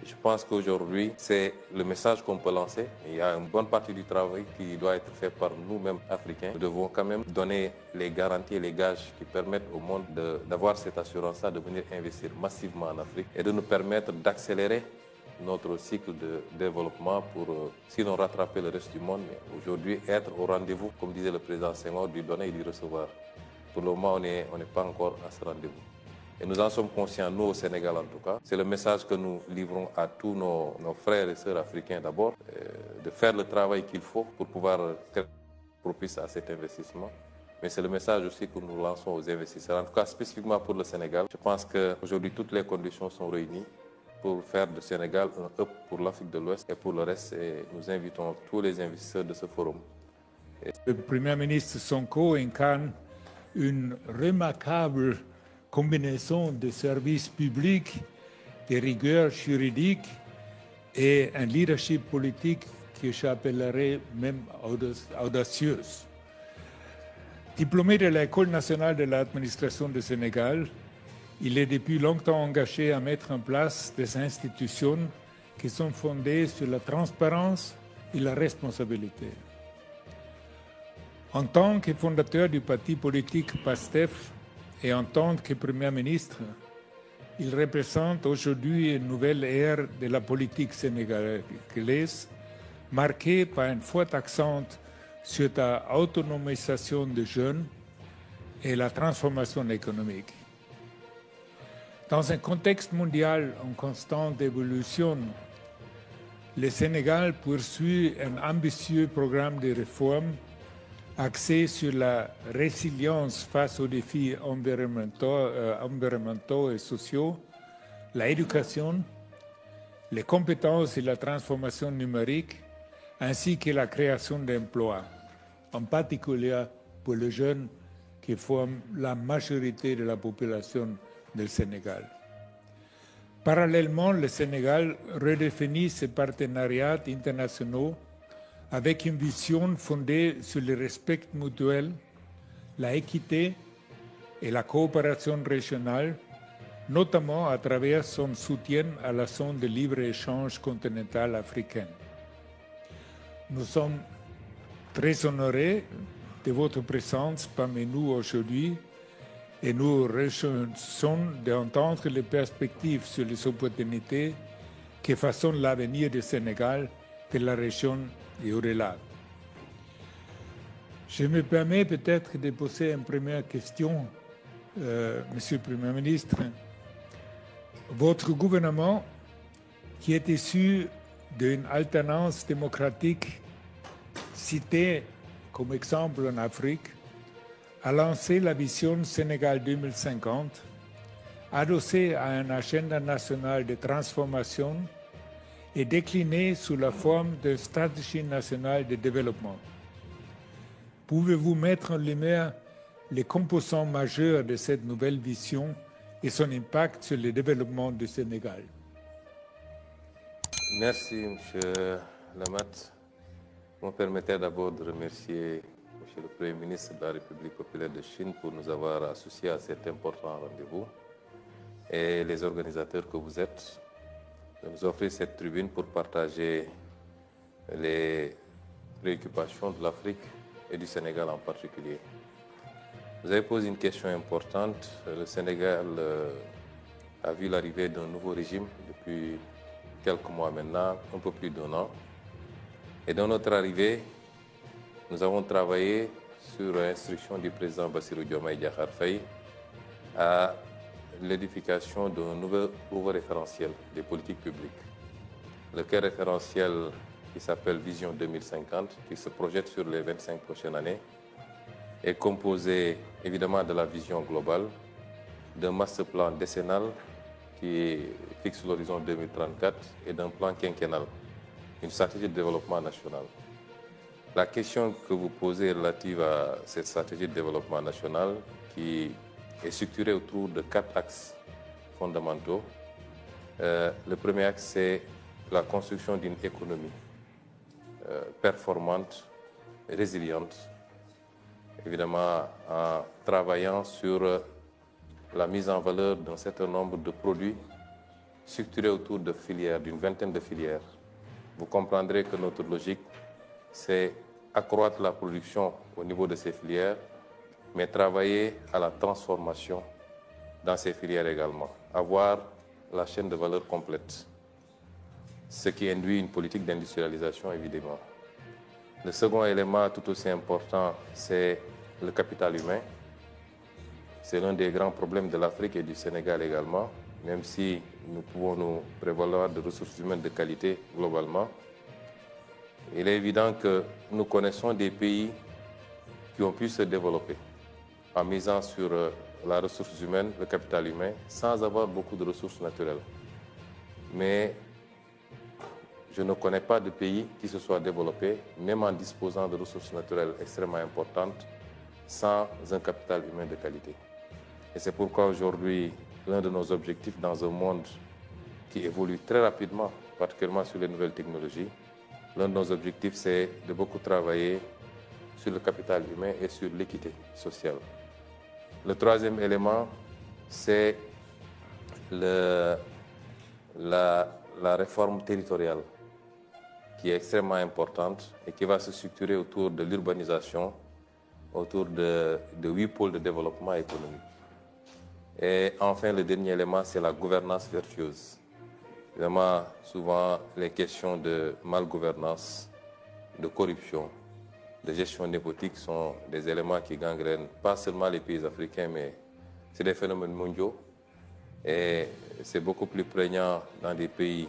Je pense qu'aujourd'hui, c'est le message qu'on peut lancer. Il y a une bonne partie du travail qui doit être fait par nous-mêmes Africains. Nous devons quand même donner les garanties et les gages qui permettent au monde d'avoir cette assurance-là, de venir investir massivement en Afrique et de nous permettre d'accélérer notre cycle de développement pour, sinon rattraper le reste du monde, mais aujourd'hui être au rendez-vous, comme disait le président Senghor, du donner et du recevoir. Pour le moment, on n'est pas encore à ce rendez-vous. Et nous en sommes conscients, nous au Sénégal en tout cas. C'est le message que nous livrons à tous nos frères et sœurs africains d'abord, de faire le travail qu'il faut pour pouvoir être propice à cet investissement. Mais c'est le message aussi que nous lançons aux investisseurs, en tout cas spécifiquement pour le Sénégal. Je pense qu'aujourd'hui, toutes les conditions sont réunies pour faire du Sénégal un hub pour l'Afrique de l'Ouest et pour le reste. Et nous invitons tous les investisseurs de ce forum. Le Premier ministre Sonko incarne une remarquable combinaison de services publics, de rigueur juridique et un leadership politique que j'appellerais même audacieuse. Diplômé de l'École nationale de l'administration du Sénégal, il est depuis longtemps engagé à mettre en place des institutions qui sont fondées sur la transparence et la responsabilité. En tant que fondateur du parti politique PASTEF et en tant que Premier ministre, il représente aujourd'hui une nouvelle ère de la politique sénégalaise, marquée par un fort accent sur la autonomisation des jeunes et la transformation économique. Dans un contexte mondial en constante évolution, le Sénégal poursuit un ambitieux programme de réforme axé sur la résilience face aux défis environnementaux et sociaux, l'éducation, les compétences et la transformation numérique, ainsi que la création d'emplois, en particulier pour les jeunes qui forment la majorité de la population du Sénégal. Parallèlement, le Sénégal redéfinit ses partenariats internationaux avec une vision fondée sur le respect mutuel, la équité et la coopération régionale, notamment à travers son soutien à la zone de libre-échange continentale africaine. Nous sommes très honorés de votre présence parmi nous aujourd'hui et nous réjouissons d'entendre les perspectives sur les opportunités qui façonnent l'avenir du Sénégal, de la région et au-delà. Je me permets peut-être de poser une première question, Monsieur le Premier ministre. Votre gouvernement, qui est issu d'une alternance démocratique citée comme exemple en Afrique, a lancé la vision Sénégal 2050, adossée à un agenda national de transformation et déclinée sous la forme d'une stratégie nationale de développement. Pouvez-vous mettre en lumière les composants majeurs de cette nouvelle vision et son impact sur le développement du Sénégal? Merci, M. Lamat. Vous me permettez d'abord de remercier M. le Premier ministre de la République populaire de Chine pour nous avoir associés à cet important rendez-vous et les organisateurs que vous êtes de nous offrir cette tribune pour partager les préoccupations de l'Afrique et du Sénégal en particulier. Vous avez posé une question importante. Le Sénégal a vu l'arrivée d'un nouveau régime depuis quelques mois maintenant, un peu plus d'1 an. Et dans notre arrivée, nous avons travaillé sur l'instruction du président Bassirou Diomaye Diakhar Faye à l'édification d'un nouveau référentiel des politiques publiques. Le référentiel qui s'appelle Vision 2050, qui se projette sur les 25 prochaines années, est composé évidemment de la vision globale, d'un master plan décennal qui fixe l'horizon 2034 et d'un plan quinquennal, une stratégie de développement national. La question que vous posez relative à cette stratégie de développement national qui est structurée autour de 4 axes fondamentaux. Le premier axe, c'est la construction d'une économie performante, résiliente, évidemment en travaillant sur la mise en valeur d'un certain nombre de produits structuré autour de filières, d'une vingtaine de filières. Vous comprendrez que notre logique, c'est accroître la production au niveau de ces filières, mais travailler à la transformation dans ces filières également. Avoir la chaîne de valeur complète, ce qui induit une politique d'industrialisation évidemment. Le second élément tout aussi important, c'est le capital humain. C'est l'un des grands problèmes de l'Afrique et du Sénégal également, même si nous pouvons nous prévaloir de ressources humaines de qualité globalement. Il est évident que nous connaissons des pays qui ont pu se développer en misant sur la ressource humaine, le capital humain, sans avoir beaucoup de ressources naturelles. Mais je ne connais pas de pays qui se soit développé, même en disposant de ressources naturelles extrêmement importantes, sans un capital humain de qualité. Et c'est pourquoi aujourd'hui, l'un de nos objectifs dans un monde qui évolue très rapidement, particulièrement sur les nouvelles technologies, l'un de nos objectifs, c'est de beaucoup travailler sur le capital humain et sur l'équité sociale. Le troisième élément, c'est la réforme territoriale, qui est extrêmement importante et qui va se structurer autour de l'urbanisation, autour de 8 pôles de développement économique. Et enfin, le dernier élément, c'est la gouvernance vertueuse. Évidemment, souvent, les questions de malgouvernance, de corruption, de gestion népotique sont des éléments qui gangrènent pas seulement les pays africains, mais c'est des phénomènes mondiaux. Et c'est beaucoup plus prégnant dans des pays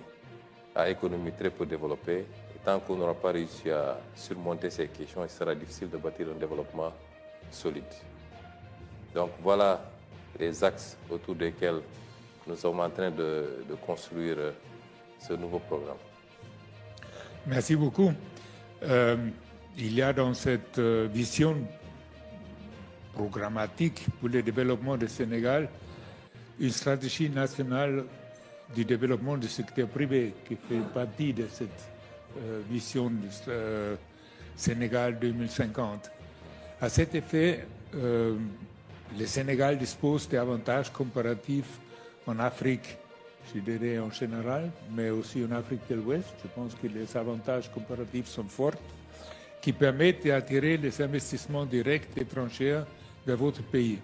à économie très peu développée. Et tant qu'on n'aura pas réussi à surmonter ces questions, il sera difficile de bâtir un développement solide. Donc voilà les axes autour desquels nous sommes en train de construire ce nouveau programme. Merci beaucoup. Il y a dans cette vision programmatique pour le développement du Sénégal une stratégie nationale du développement du secteur privé qui fait partie de cette vision du Sénégal 2050. À cet effet, le Sénégal dispose d'avantages comparatifs en Afrique, je dirais en général, mais aussi en Afrique de l'Ouest. Je pense que les avantages comparatifs sont forts, qui permettent d'attirer les investissements directs étrangers vers votre pays.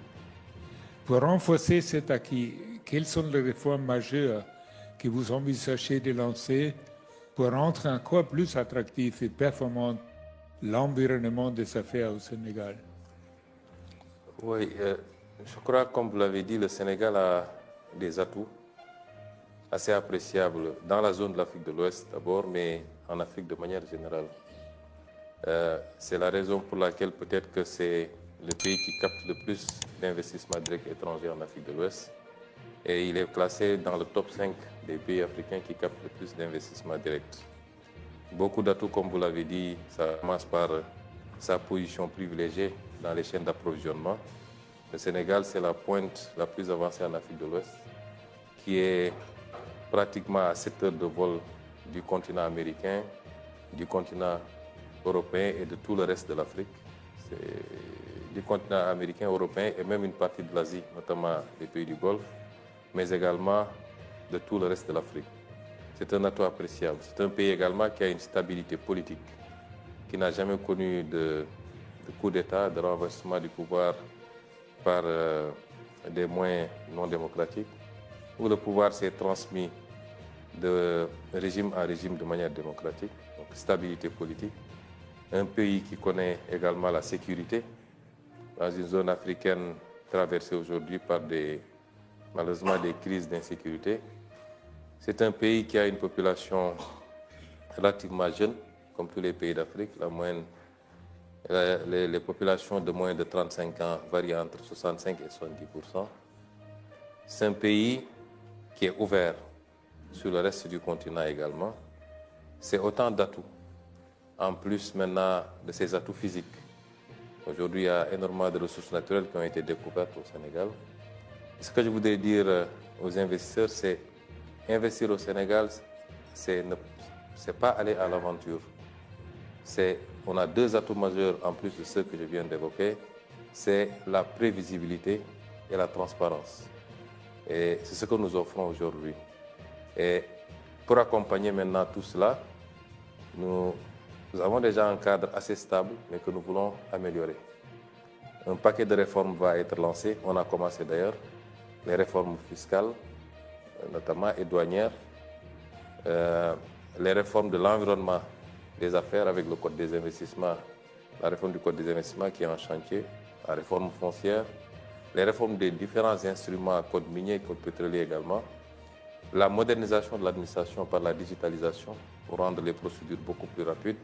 Pour renforcer cet acquis, quelles sont les réformes majeures que vous envisagez de lancer pour rendre encore plus attractif et performant l'environnement des affaires au Sénégal? Oui, je crois, comme vous l'avez dit, le Sénégal a des atouts assez appréciables dans la zone de l'Afrique de l'Ouest d'abord, mais en Afrique de manière générale. C'est la raison pour laquelle peut-être que c'est le pays qui capte le plus d'investissements directs étrangers en Afrique de l'Ouest. Et il est classé dans le top 5 des pays africains qui captent le plus d'investissements directs. Beaucoup d'atouts, comme vous l'avez dit, ça commence par sa position privilégiée dans les chaînes d'approvisionnement. Le Sénégal, c'est la pointe la plus avancée en Afrique de l'Ouest, qui est pratiquement à 7 heures de vol du continent américain, du continent européen et de tout le reste de l'Afrique. Du continent américain, européen et même une partie de l'Asie, notamment les pays du Golfe, mais également de tout le reste de l'Afrique. C'est un atout appréciable. C'est un pays également qui a une stabilité politique, qui n'a jamais connu de coup d'État, de renversement du pouvoir par des moyens non démocratiques, où le pouvoir s'est transmis de régime en régime de manière démocratique, donc stabilité politique. Un pays qui connaît également la sécurité, dans une zone africaine traversée aujourd'hui par malheureusement des crises d'insécurité. C'est un pays qui a une population relativement jeune, comme tous les pays d'Afrique. Les populations de moins de 35 ans varient entre 65 et 70%. C'est un pays qui est ouvert sur le reste du continent également. C'est autant d'atouts, en plus maintenant de ces atouts physiques. Aujourd'hui, il y a énormément de ressources naturelles qui ont été découvertes au Sénégal. Et ce que je voudrais dire aux investisseurs, c'est investir au Sénégal, c'est pas aller à l'aventure. On a deux atouts majeurs en plus de ceux que je viens d'évoquer, c'est la prévisibilité et la transparence. Et c'est ce que nous offrons aujourd'hui. Et pour accompagner maintenant tout cela, nous avons déjà un cadre assez stable, mais que nous voulons améliorer. Un paquet de réformes va être lancé. On a commencé d'ailleurs les réformes fiscales, notamment et douanières, les réformes de l'environnement des affaires avec le Code des investissements, la réforme du Code des investissements qui est en chantier, la réforme foncière, les réformes des différents instruments, Code minier, Code pétrolier également, la modernisation de l'administration par la digitalisation pour rendre les procédures beaucoup plus rapides.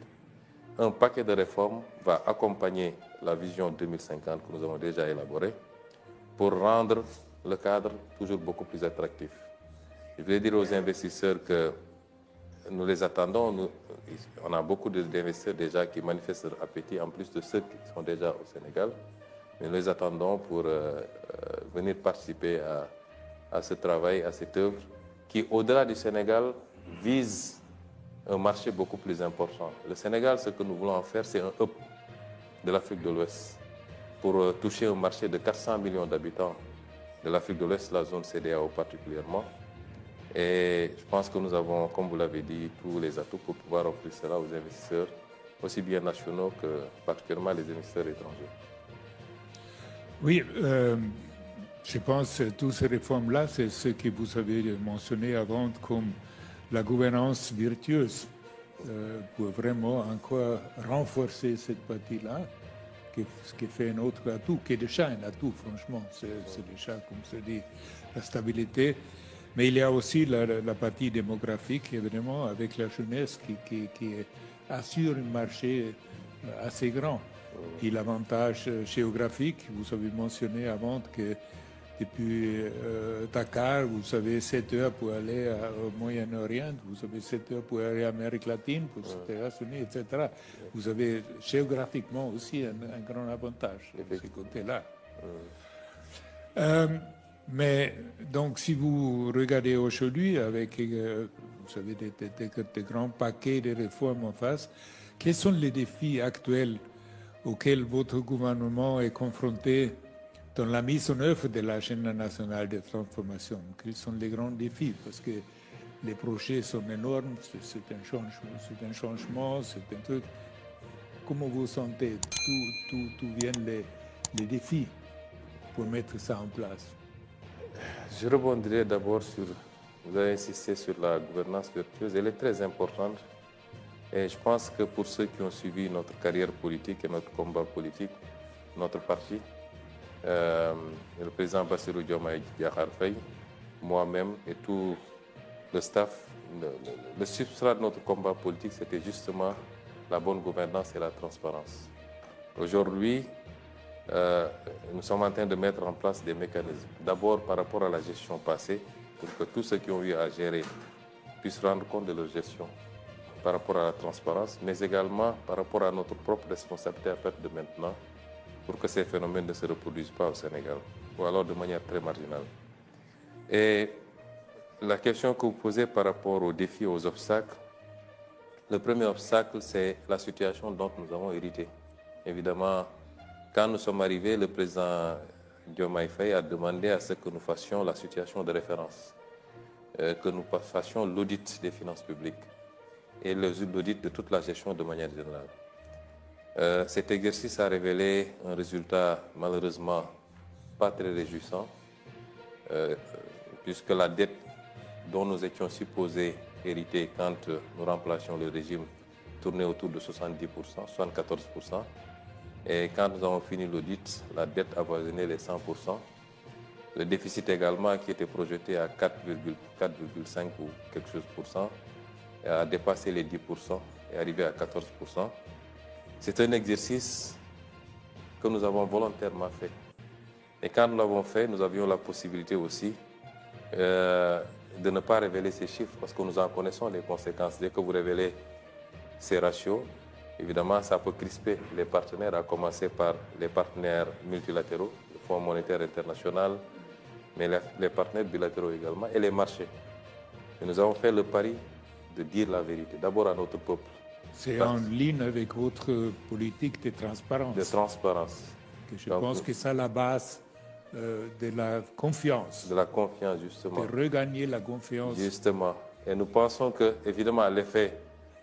Un paquet de réformes va accompagner la vision 2050 que nous avons déjà élaborée pour rendre le cadre toujours beaucoup plus attractif. Je voulais dire aux investisseurs que nous les attendons. On a beaucoup d'investisseurs déjà qui manifestent leur appétit, en plus de ceux qui sont déjà au Sénégal. Mais nous les attendons pour venir participer à ce travail, à cette œuvre qui, au-delà du Sénégal, vise un marché beaucoup plus important. Le Sénégal, ce que nous voulons en faire, c'est un hub de l'Afrique de l'Ouest pour toucher un marché de 400 millions d'habitants de l'Afrique de l'Ouest, la zone CEDEAO particulièrement. Et je pense que nous avons, comme vous l'avez dit, tous les atouts pour pouvoir offrir cela aux investisseurs, aussi bien nationaux que particulièrement les investisseurs étrangers. Oui, je pense que toutes ces réformes-là, c'est ce que vous avez mentionné avant comme la gouvernance virtueuse pour vraiment encore renforcer cette partie-là, qui fait un autre atout, qui est déjà un atout, franchement. C'est déjà, comme se dit, la stabilité. Mais il y a aussi la partie démographique, évidemment, avec la jeunesse qui assure un marché assez grand. Et l'avantage géographique, vous avez mentionné avant que depuis Dakar, vous avez 7 heures pour aller au Moyen-Orient, vous avez 7 heures pour aller en Amérique latine, pour les États-Unis, etc. Vous avez géographiquement aussi un grand avantage de ce côté-là. Mais donc, si vous regardez aujourd'hui avec, vous avez des grands paquets de réformes en face, quels sont les défis actuels auxquels votre gouvernement est confronté dans la mise en œuvre de l'agenda nationale de transformation? Quels sont les grands défis? Parce que les projets sont énormes, c'est un changement, c'est un truc. Comment vous sentez d'où viennent les défis pour mettre ça en place? Je rebondirai d'abord sur, vous avez insisté sur la gouvernance vertueuse, elle est très importante. Et je pense que pour ceux qui ont suivi notre carrière politique et notre combat politique, notre parti, le président Bassirou Diomaye Diakhar Faye, moi-même et tout le staff, le substrat de notre combat politique, c'était justement la bonne gouvernance et la transparence. Aujourd'hui, nous sommes en train de mettre en place des mécanismes. D'abord par rapport à la gestion passée, pour que tous ceux qui ont eu à gérer puissent rendre compte de leur gestion par rapport à la transparence, mais également par rapport à notre propre responsabilité à partir de maintenant, pour que ces phénomènes ne se reproduisent pas au Sénégal, ou alors de manière très marginale. Et la question que vous posez par rapport aux défis, aux obstacles, le premier obstacle, c'est la situation dont nous avons hérité. Évidemment, quand nous sommes arrivés, le président Diomaye Faye a demandé à ce que nous fassions la situation de référence, que nous fassions l'audit des finances publiques et l'audit de toute la gestion de manière générale. Cet exercice a révélé un résultat malheureusement pas très réjouissant, puisque la dette dont nous étions supposés hériter quand nous remplacions le régime tournait autour de 70%, 74%. Et quand nous avons fini l'audit, la dette avoisinait les 100%. Le déficit également, qui était projeté à 4,5 ou quelque chose pour cent, a dépassé les 10% et arrivé à 14%. C'est un exercice que nous avons volontairement fait. Et quand nous l'avons fait, nous avions la possibilité aussi de ne pas révéler ces chiffres parce que nous en connaissons les conséquences. Dès que vous révélez ces ratios, évidemment, ça peut crisper les partenaires, à commencer par les partenaires multilatéraux, le Fonds monétaire international, mais les partenaires bilatéraux également, et les marchés. Et nous avons fait le pari de dire la vérité, d'abord à notre peuple. C'est en ligne avec votre politique de transparence. De transparence. Je pense que c'est la base de la confiance. De la confiance, justement. De regagner la confiance. Justement. Et nous pensons que, évidemment, l'effet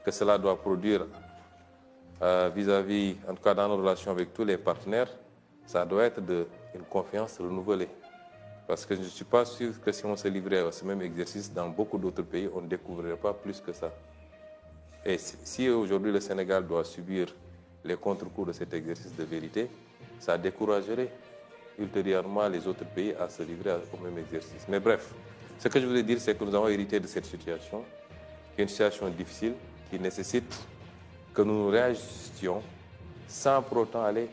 que cela doit produire vis-à-vis, en tout cas dans nos relations avec tous les partenaires, ça doit être une confiance renouvelée. Parce que je ne suis pas sûr que si on se livrait à ce même exercice dans beaucoup d'autres pays, on ne découvrirait pas plus que ça. Et si aujourd'hui le Sénégal doit subir les contre-coups de cet exercice de vérité, ça découragerait ultérieurement les autres pays à se livrer au même exercice. Mais bref, ce que je voulais dire, c'est que nous avons hérité de cette situation, qui est une situation difficile, qui nécessite que nous réajustions sans pour autant aller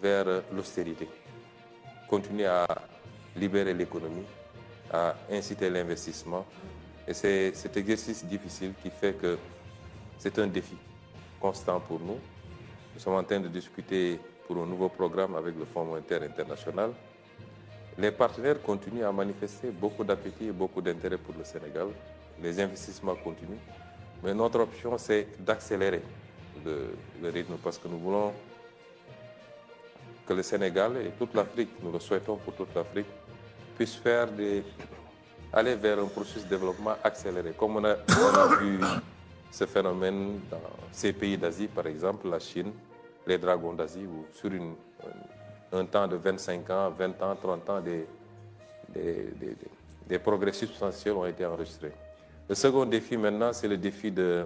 vers l'austérité. Continuer à libérer l'économie, à inciter l'investissement. Et c'est cet exercice difficile qui fait que c'est un défi constant pour nous. Nous sommes en train de discuter pour un nouveau programme avec le Fonds monétaire international. Les partenaires continuent à manifester beaucoup d'appétit et beaucoup d'intérêt pour le Sénégal. Les investissements continuent. Mais notre option, c'est d'accélérer le rythme parce que nous voulons que le Sénégal et toute l'Afrique, nous le souhaitons pour toute l'Afrique, puissent aller vers un processus de développement accéléré. Comme on a vu ce phénomène dans ces pays d'Asie, par exemple, la Chine, les dragons d'Asie, où sur un temps de 25 ans, 20 ans, 30 ans, des progrès substantiels ont été enregistrés. Le second défi maintenant, c'est le défi de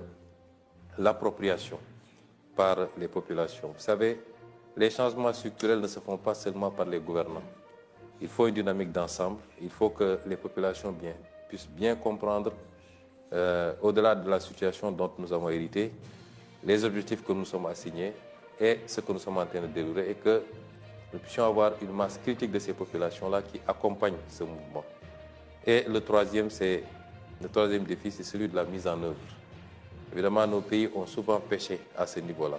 l'appropriation par les populations. Vous savez, les changements structurels ne se font pas seulement par les gouvernants. Il faut une dynamique d'ensemble. Il faut que les populations puissent bien comprendre, au-delà de la situation dont nous avons hérité, les objectifs que nous sommes assignés et ce que nous sommes en train de délivrer, et que nous puissions avoir une masse critique de ces populations-là qui accompagnent ce mouvement. Et le troisième défi, c'est celui de la mise en œuvre. Évidemment, nos pays ont souvent péché à ce niveau-là.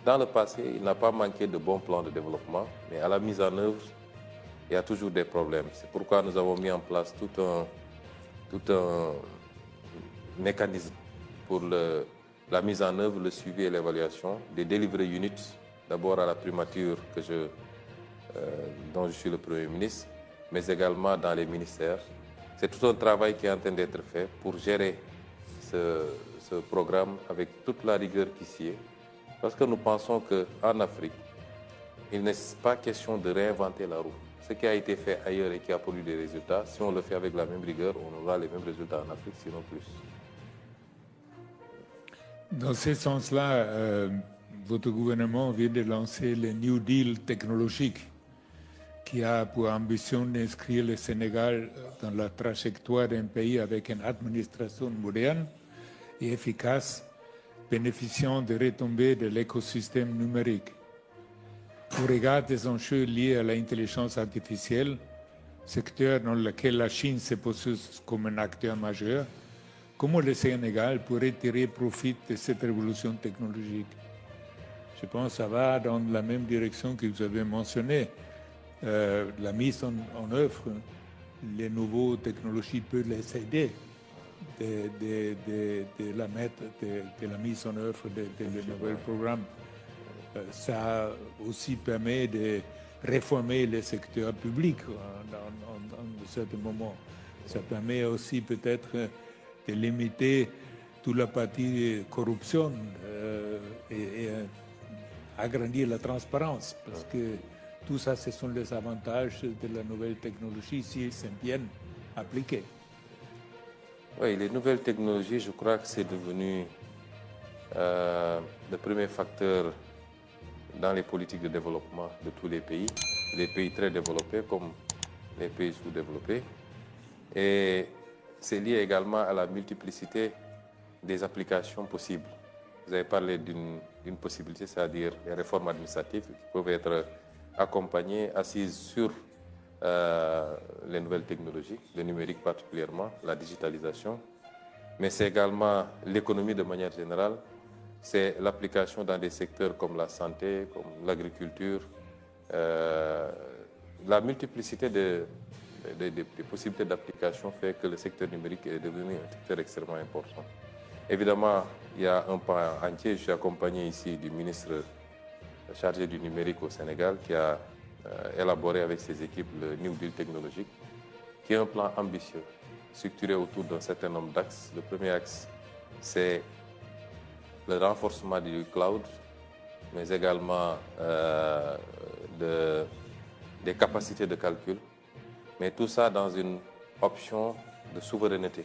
Dans le passé, il n'a pas manqué de bons plans de développement, mais à la mise en œuvre, il y a toujours des problèmes. C'est pourquoi nous avons mis en place tout un mécanisme pour la mise en œuvre, le suivi et l'évaluation des delivery units, d'abord à la primature dont je suis le Premier ministre, mais également dans les ministères. C'est tout un travail qui est en train d'être fait pour gérer ce programme avec toute la rigueur qui s'y est, parce que nous pensons qu'en Afrique, il n'est pas question de réinventer la roue. Ce qui a été fait ailleurs et qui a produit des résultats, si on le fait avec la même rigueur, on aura les mêmes résultats en Afrique, sinon plus. Dans ce sens-là, votre gouvernement vient de lancer le New Deal technologique, qui a pour ambition d'inscrire le Sénégal dans la trajectoire d'un pays avec une administration moderne et efficace, bénéficiant des retombées de l'écosystème numérique. Au regard des enjeux liés à l'intelligence artificielle, secteur dans lequel la Chine se pose comme un acteur majeur, comment le Sénégal pourrait tirer profit de cette révolution technologique? Je pense que ça va dans la même direction que vous avez mentionné. La mise en œuvre, les nouvelles technologies peuvent les aider de la mise en œuvre de nouveaux programmes. Ça aussi permet de réformer le secteur public en certains moments. Ça permet aussi peut-être de limiter toute la partie corruption et agrandir la transparence, parce que tout ça, ce sont les avantages de la nouvelle technologie s'ils sont bien appliqués. Oui, les nouvelles technologies, je crois que c'est devenu le premier facteur dans les politiques de développement de tous les pays très développés comme les pays sous-développés. Et c'est lié également à la multiplicité des applications possibles. Vous avez parlé d'une possibilité, c'est-à-dire les réformes administratives qui peuvent être accompagnées, assises sur les nouvelles technologies, le numérique particulièrement, la digitalisation, mais c'est également l'économie de manière générale. C'est l'application dans des secteurs comme la santé, comme l'agriculture. La multiplicité des possibilités d'application fait que le secteur numérique est devenu un secteur extrêmement important. Évidemment, il y a un pan entier. Je suis accompagné ici du ministre chargé du numérique au Sénégal qui a élaboré avec ses équipes le New Deal technologique, qui est un plan ambitieux, structuré autour d'un certain nombre d'axes. Le premier axe, c'est le renforcement du cloud, mais également des capacités de calcul, mais tout ça dans une option de souveraineté.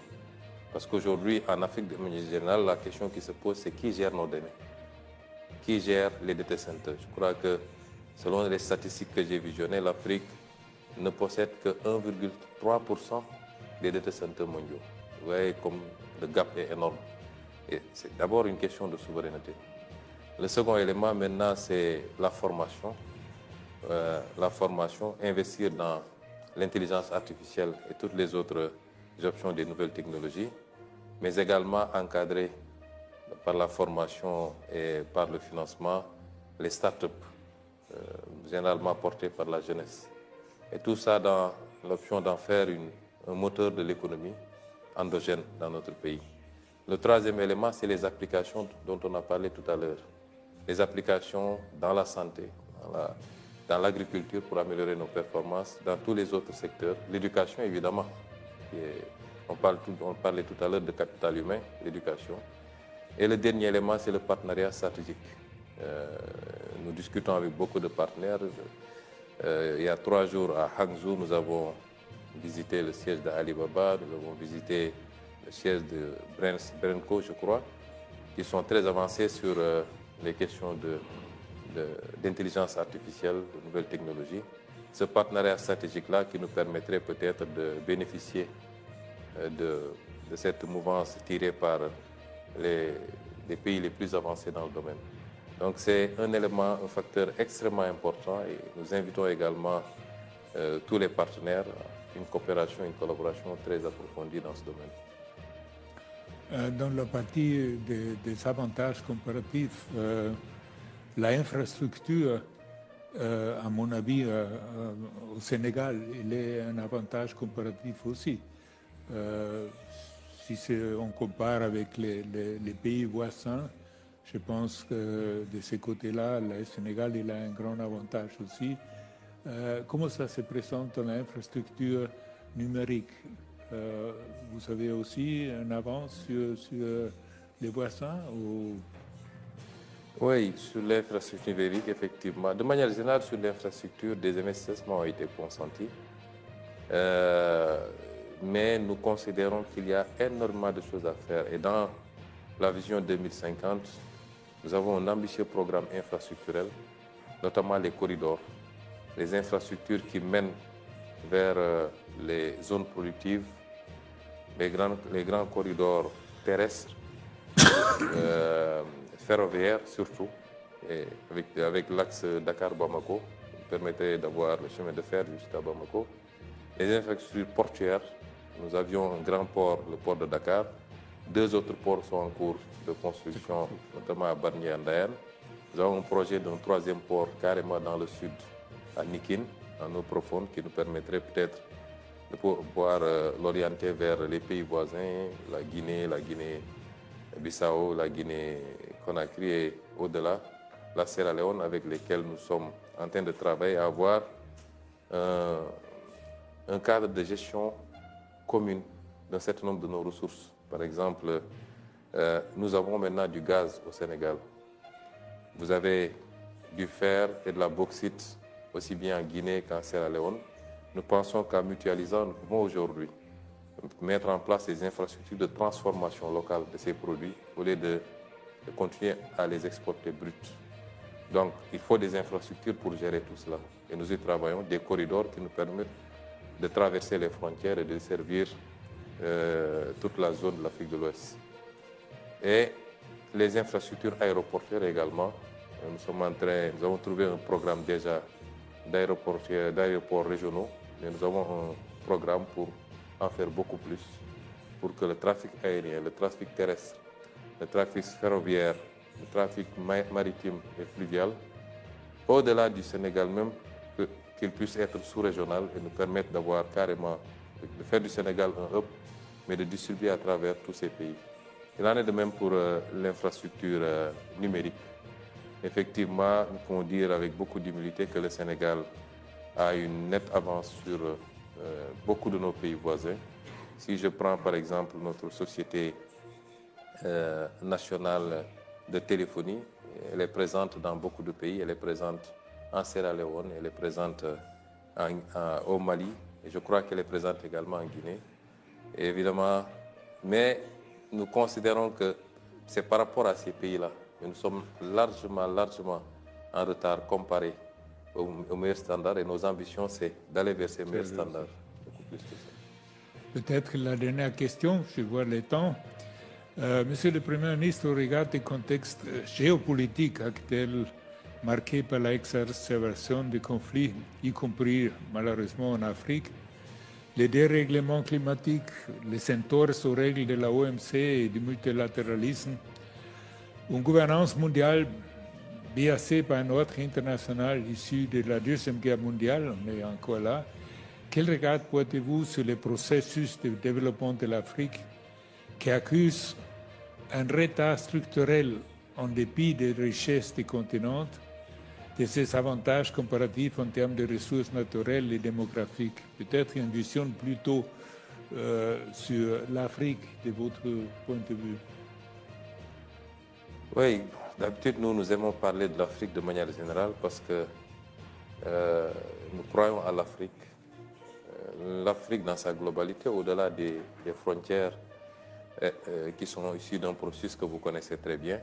Parce qu'aujourd'hui, en Afrique de manière générale, la question qui se pose, c'est qui gère nos données? Qui gère les data centers? Je crois que, selon les statistiques que j'ai visionnées, l'Afrique ne possède que 1,3% des data centers mondiaux. Vous voyez comme le gap est énorme. Et c'est d'abord une question de souveraineté. Le second élément maintenant, c'est la formation. Investir dans l'intelligence artificielle et toutes les autres options des nouvelles technologies, mais également encadrer par la formation et par le financement les startups, généralement portées par la jeunesse. Et tout ça dans l'option d'en faire un moteur de l'économie endogène dans notre pays. Le troisième élément, c'est les applications dont on a parlé tout à l'heure. Les applications dans la santé, dans l'agriculture pour améliorer nos performances, dans tous les autres secteurs. L'éducation, évidemment. On parlait tout à l'heure de capital humain, l'éducation. Et le dernier élément, c'est le partenariat stratégique. Nous discutons avec beaucoup de partenaires. Il y a 3 jours à Hangzhou, nous avons visité le siège d'Alibaba, nous avons visité le siège de Brenco, je crois, qui sont très avancés sur les questions d'intelligence artificielle, de nouvelles technologies. Ce partenariat stratégique-là qui nous permettrait peut-être de bénéficier de cette mouvance tirée par les pays les plus avancés dans le domaine. Donc c'est un élément, un facteur extrêmement important et nous invitons également tous les partenaires à une coopération, une collaboration très approfondie dans ce domaine. Dans la partie des avantages comparatifs, l'infrastructure, à mon avis, au Sénégal, il est un avantage comparatif aussi. Si on compare avec les pays voisins, je pense que de ce côté-là, le Sénégal il a un grand avantage aussi. Comment ça se présente dans l'infrastructure numérique? Vous avez aussi un avance sur les voisins ou... Oui, sur l'infrastructure numérique, effectivement. De manière générale, sur l'infrastructure, des investissements ont été consentis. Mais nous considérons qu'il y a énormément de choses à faire. Et dans la vision 2050, nous avons un ambitieux programme infrastructurel, notamment les corridors, les infrastructures qui mènent vers les zones productives, les grands corridors terrestres, ferroviaires surtout, et avec l'axe Dakar-Bamako, qui permettait d'avoir le chemin de fer jusqu'à Bamako. Les infrastructures portuaires, nous avions un grand port, le port de Dakar. 2 autres ports sont en cours de construction, notamment à Bargny et Ndayan. Nous avons un projet d'un 3e port carrément dans le sud, à Nikin, en eau profonde, qui nous permettrait peut-être de pouvoir l'orienter vers les pays voisins, la Guinée-Bissau, la Guinée-Conakry et au-delà, la Sierra Leone, avec lesquels nous sommes en train de travailler à avoir un cadre de gestion commune d'un certain nombre de nos ressources. Par exemple, nous avons maintenant du gaz au Sénégal. Vous avez du fer et de la bauxite, aussi bien en Guinée qu'en Sierra Leone. Nous pensons qu'en mutualisant, nous pouvons aujourd'hui mettre en place des infrastructures de transformation locale de ces produits au lieu de continuer à les exporter bruts. Donc, il faut des infrastructures pour gérer tout cela. Et nous y travaillons, des corridors qui nous permettent de traverser les frontières et de servir toute la zone de l'Afrique de l'Ouest. Et les infrastructures aéroportuaires également. Nous avons trouvé un programme déjà d'aéroports régionaux, mais nous avons un programme pour en faire beaucoup plus, pour que le trafic aérien, le trafic terrestre, le trafic ferroviaire, le trafic maritime et fluvial, au-delà du Sénégal même, qu'il puisse être sous-régional et nous permettre d'avoir carrément, de faire du Sénégal un hub, mais de distribuer à travers tous ces pays. Il en est de même pour l'infrastructure numérique. Effectivement, nous pouvons dire avec beaucoup d'humilité que le Sénégal a une nette avance sur beaucoup de nos pays voisins. Si je prends par exemple notre société nationale de téléphonie, elle est présente dans beaucoup de pays, elle est présente en Sierra Leone, elle est présente au Mali, et je crois qu'elle est présente également en Guinée. Et évidemment, mais nous considérons que c'est par rapport à ces pays-là que nous sommes largement en retard comparé aux meilleurs standards, et nos ambitions, c'est d'aller vers ces meilleurs standards. Beaucoup plus que ça. Peut-être la dernière question, je vois le temps. Monsieur le Premier ministre, au regard du contexte géopolitique actuel marqué par l'exacerbation des conflits, y compris malheureusement en Afrique, les dérèglements climatiques, les entorses aux règles de la OMC et du multilatéralisme, une gouvernance mondiale biaisée par un ordre international issu de la Deuxième Guerre mondiale, on est encore là. Quel regard portez-vous sur le processus de développement de l'Afrique qui accuse un retard structurel en dépit des richesses du continent, de ses avantages comparatifs en termes de ressources naturelles et démographiques? Peut-être une vision plutôt sur l'Afrique de votre point de vue. Oui, d'habitude, nous aimons parler de l'Afrique de manière générale parce que nous croyons à l'Afrique. L'Afrique dans sa globalité, au-delà des frontières qui sont issues d'un processus que vous connaissez très bien.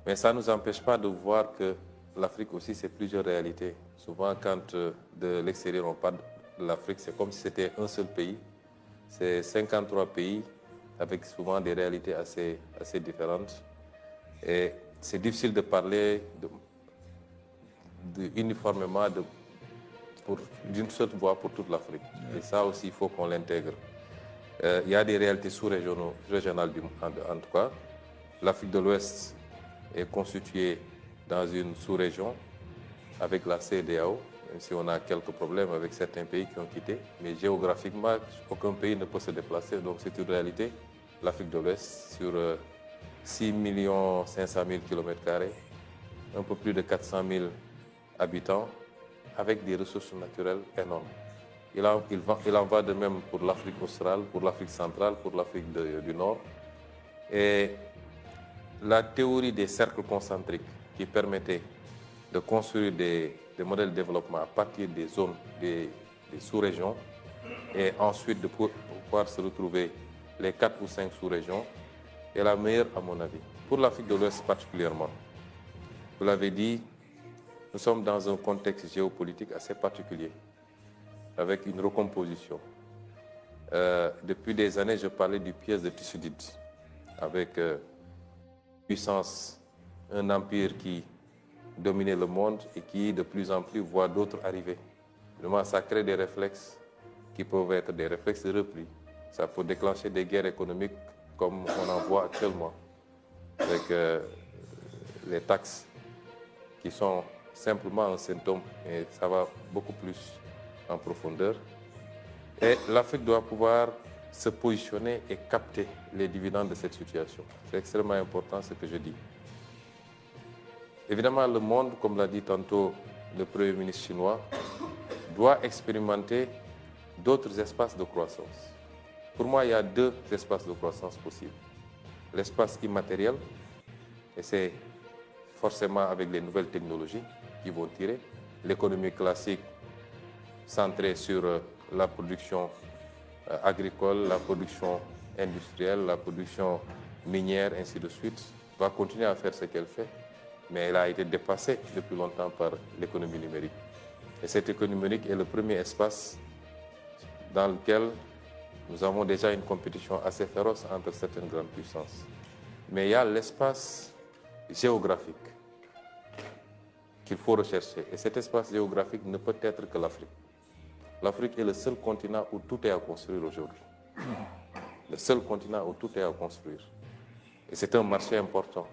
Mais ça ne nous empêche pas de voir que l'Afrique aussi, c'est plusieurs réalités. Souvent, quand de l'extérieur on parle de l'Afrique, c'est comme si c'était un seul pays. C'est 53 pays avec souvent des réalités assez différentes. Et c'est difficile de parler uniformément d'une seule voix pour toute l'Afrique. Et ça aussi, il faut qu'on l'intègre. Il y a des réalités sous-régionales en tout cas. L'Afrique de l'Ouest est constituée dans une sous-région avec la CEDEAO, même si on a quelques problèmes avec certains pays qui ont quitté. Mais géographiquement, aucun pays ne peut se déplacer. Donc c'est une réalité. L'Afrique de l'Ouest, sur 6 500 000 km², un peu plus de 400 000 habitants, avec des ressources naturelles énormes. Il en va de même pour l'Afrique australe, pour l'Afrique centrale, pour l'Afrique du Nord. Et la théorie des cercles concentriques qui permettait de construire des modèles de développement à partir des zones, des sous-régions, et ensuite de pouvoir se retrouver les 4 ou 5 sous-régions, est la meilleure à mon avis. Pour l'Afrique de l'Ouest particulièrement, vous l'avez dit, nous sommes dans un contexte géopolitique assez particulier, avec une recomposition. Depuis des années, je parlais du piège de Thucydide, avec puissance, un empire qui dominait le monde et qui, de plus en plus, voit d'autres arriver. Vraiment, ça crée des réflexes qui peuvent être des réflexes de repli. Ça peut déclencher des guerres économiques comme on en voit actuellement, avec les taxes qui sont simplement un symptôme, et ça va beaucoup plus en profondeur. Et l'Afrique doit pouvoir se positionner et capter les dividendes de cette situation. C'est extrêmement important ce que je dis. Évidemment, le monde, comme l'a dit tantôt le Premier ministre chinois, doit expérimenter d'autres espaces de croissance. Pour moi, il y a 2 espaces de croissance possibles. L'espace immatériel, et c'est forcément avec les nouvelles technologies qui vont tirer. L'économie classique centrée sur la production agricole, la production industrielle, la production minière, ainsi de suite, va continuer à faire ce qu'elle fait, mais elle a été dépassée depuis longtemps par l'économie numérique. Et cette économie numérique est le premier espace dans lequel nous avons déjà une compétition assez féroce entre certaines grandes puissances. Mais il y a l'espace géographique qu'il faut rechercher. Et cet espace géographique ne peut être que l'Afrique. L'Afrique est le seul continent où tout est à construire aujourd'hui. Le seul continent où tout est à construire. Et c'est un marché important,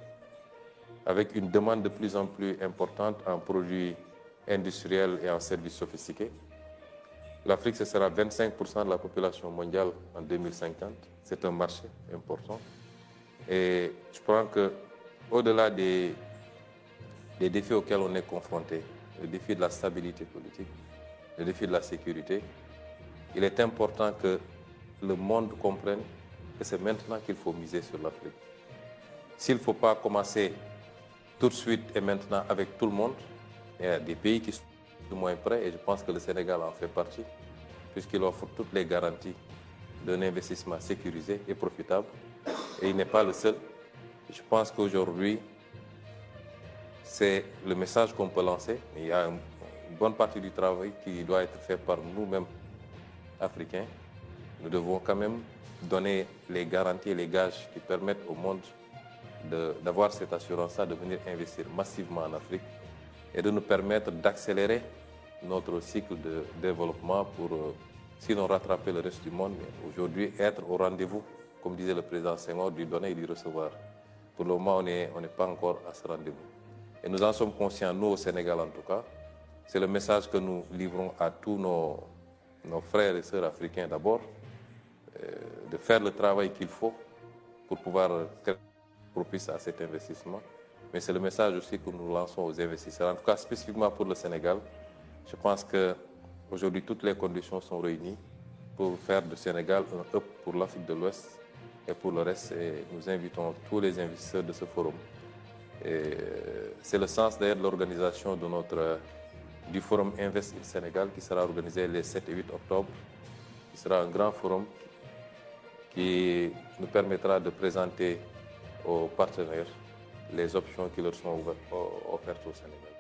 avec une demande de plus en plus importante en produits industriels et en services sophistiqués. L'Afrique, ce sera 25% de la population mondiale en 2050. C'est un marché important. Et je pense qu'au-delà des défis auxquels on est confronté, le défi de la stabilité politique, le défi de la sécurité, il est important que le monde comprenne que c'est maintenant qu'il faut miser sur l'Afrique. S'il ne faut pas commencer tout de suite et maintenant avec tout le monde, il y a des pays qui sont moins prêts et je pense que le Sénégal en fait partie, puisqu'il offre toutes les garanties d'un investissement sécurisé et profitable. Et il n'est pas le seul. Je pense qu'aujourd'hui, c'est le message qu'on peut lancer. Il y a une bonne partie du travail qui doit être fait par nous-mêmes, Africains. Nous devons quand même donner les garanties et les gages qui permettent au monde d'avoir cette assurance-là, de venir investir massivement en Afrique et de nous permettre d'accélérer notre cycle de développement pour, sinon rattraper le reste du monde, mais aujourd'hui être au rendez-vous, comme disait le président Senghor, du donner et du recevoir. Pour le moment, on n'est pas encore à ce rendez-vous. Et nous en sommes conscients, nous au Sénégal en tout cas. C'est le message que nous livrons à tous nos frères et sœurs africains d'abord, de faire le travail qu'il faut pour pouvoir être propice à cet investissement. Mais c'est le message aussi que nous lançons aux investisseurs. En tout cas, spécifiquement pour le Sénégal, je pense qu'aujourd'hui, toutes les conditions sont réunies pour faire du Sénégal un hub pour l'Afrique de l'Ouest et pour le reste. Et nous invitons tous les investisseurs de ce forum. C'est le sens d'ailleurs de l'organisation du forum Invest in Sénégal qui sera organisé les 7 et 8 octobre. Ce sera un grand forum qui nous permettra de présenter aux partenaires les options qui leur sont offertes au Sénégal.